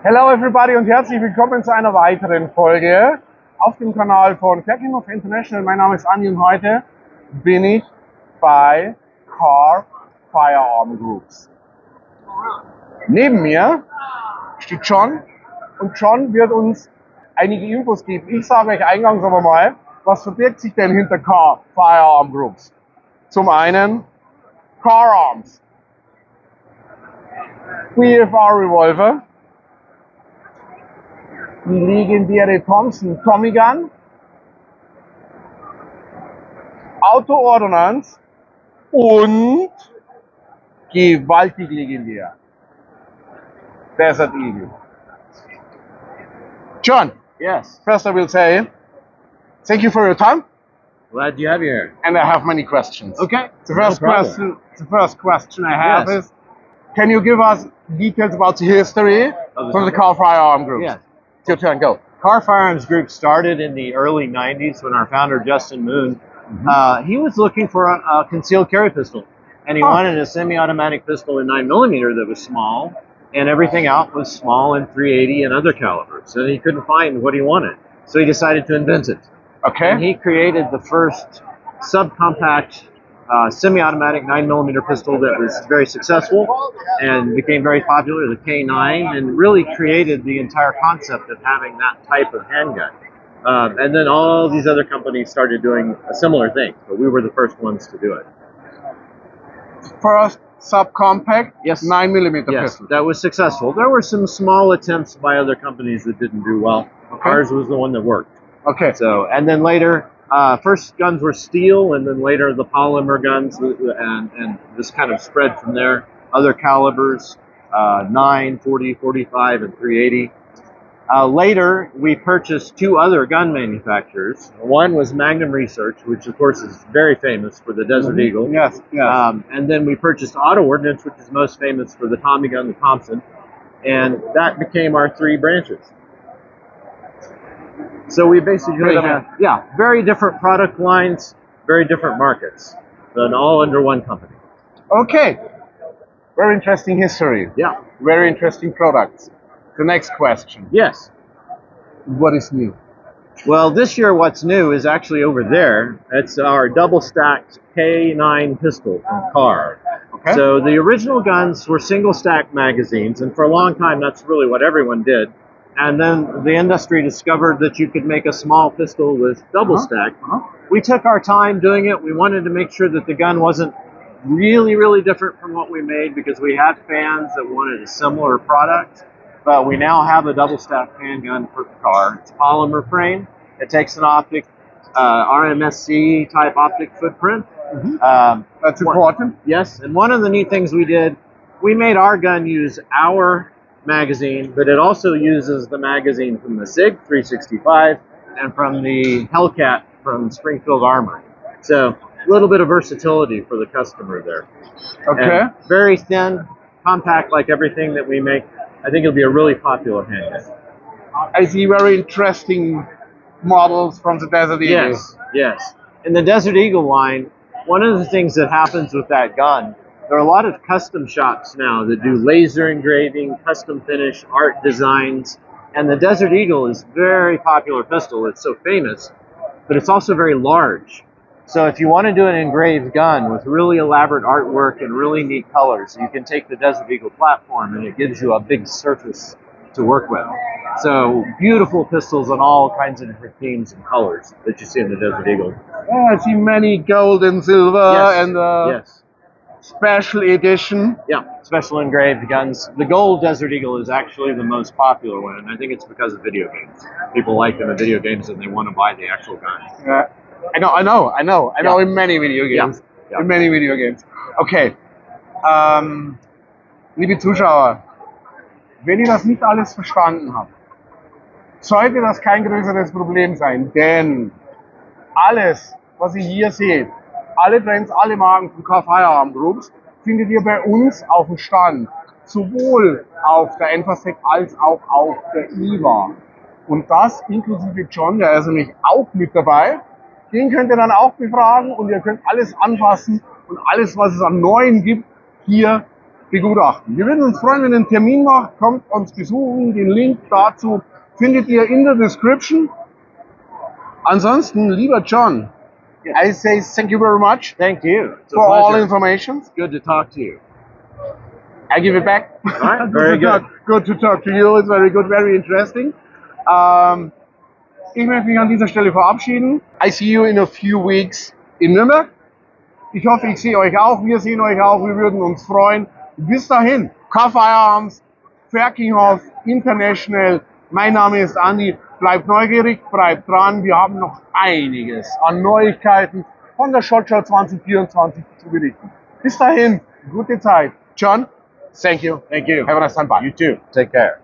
Hello everybody und herzlich willkommen zu einer weiteren Folge auf dem Kanal von Ferkinghoff International. Mein Name ist Andi und heute bin ich bei Kahr Firearms Group. Neben mir steht John und John wird uns einige Infos geben. Ich sage euch eingangs aber mal, was verbirgt sich denn hinter Kahr Firearms Group? Zum einen Kahr Arms, BFR Revolver, die legendäre Thompson Tommy Gun, Auto-Ordnance und gewaltig legendär Desert Eagle. John, Yes. first I will say thank you for your time, Glad you have you here. and I have many questions. Okay. The first question I have Yes. is, can you give us details about the history from the Kahr Firearms Group? Yes. It's your turn, go. Kahr Firearms Group started in the early 90s when our founder, Justin Moon, he was looking for a concealed carry pistol. And he wanted a semi-automatic pistol in 9mm that was small, and everything out was small in .380 and other calibers. And he couldn't find what he wanted. So he decided to invent it. Okay. And he created the first subcompact semi-automatic 9mm pistol that was very successful and became very popular, the K9, and really created the entire concept of having that type of handgun. And then all these other companies started doing a similar thing, but we were the first ones to do it. First subcompact, Yes. 9mm Yes, pistol. that was successful. There were some small attempts by other companies that didn't do well. Okay. Ours was the one that worked. Okay. So, and then later, first guns were steel, and then later the polymer guns, and this kind of spread from there. Other calibers, 9, 40, 45, and .380. Later, we purchased two other gun manufacturers. One was Magnum Research, which of course is very famous for the Desert Eagle. Yes, yes. And then we purchased Auto Ordnance, which is most famous for the Tommy gun, the Thompson, and that became our three branches. So we basically have, very different product lines, very different markets, and all under one company. Okay. Very interesting history. Yeah. Very interesting products. The next question. Yes. What is new? Well, this year what's new is actually over there. It's our double-stacked K9 pistol from Kahr. Okay. So the original guns were single-stack magazines, and for a long time that's really what everyone did. And then the industry discovered that you could make a small pistol with double-stack. We took our time doing it. We wanted to make sure that the gun wasn't really, really different from what we made because we had fans that wanted a similar product. But we now have a double-stack handgun for the Kahr. It's polymer frame. It takes an optic, RMSC type optic footprint. That's important. Yes, and one of the neat things we did, we made our gun use our magazine, but it also uses the magazine from the SIG 365 and from the Hellcat from Springfield Armory. So a little bit of versatility for the customer there. Okay. And very thin, compact like everything that we make. I think it'll be a really popular handgun. I see very interesting models from the Desert Eagle. Yes, yes. In the Desert Eagle line, one of the things that happens with that gun, there are a lot of custom shops now that do laser engraving, custom finish, art designs, and the Desert Eagle is a very popular pistol. It's so famous, but it's also very large. So if you want to do an engraved gun with really elaborate artwork and really neat colors, you can take the Desert Eagle platform and it gives you a big surface to work with. So beautiful pistols on all kinds of different themes and colors that you see in the Desert Eagle. Yeah, I see many gold and silver and yes. special edition. Yeah, special engraved guns. The gold Desert Eagle is actually the most popular one, and I think it's because of video games. People like them in video games and they want to buy the actual gun. Yeah. I know in many video games. Ja. In many video games. Okay. Liebe Zuschauer, wenn ihr das nicht alles verstanden habt, sollte das kein größeres Problem sein, denn alles, was ihr hier seht, alle Brands, alle Marken von Kahr Firearms Group, findet ihr bei uns auf dem Stand, sowohl auf der Enfasec als auch auf der IWA. Und das inklusive John, der ist nämlich auch mit dabei. Den könnt ihr dann auch befragen und ihr könnt alles anfassen und alles, was es an Neuen gibt, hier begutachten. Wir würden uns freuen, wenn ihr einen Termin macht, kommt uns besuchen. Den Link dazu findet ihr in der Description. Ansonsten, lieber John, I say thank you very much. Thank you. It's a for all pleasure. information. Good to talk to you. I give it back. All right, very good. Good to talk to you. It's very good, very interesting. Ich möchte mich an dieser Stelle verabschieden. I see you in a few weeks in Nürnberg. Ich hoffe, ich sehe euch auch. Wir sehen euch auch. Wir würden uns freuen. Bis dahin, Kahr Firearms, Ferkinghoff International. Mein Name ist Andi. Bleibt neugierig, bleibt dran. Wir haben noch einiges an Neuigkeiten von der SHOT Show 2024 zu berichten. Bis dahin, gute Zeit. John, thank you. Thank you. Have a nice time. Bye. You too. Take care.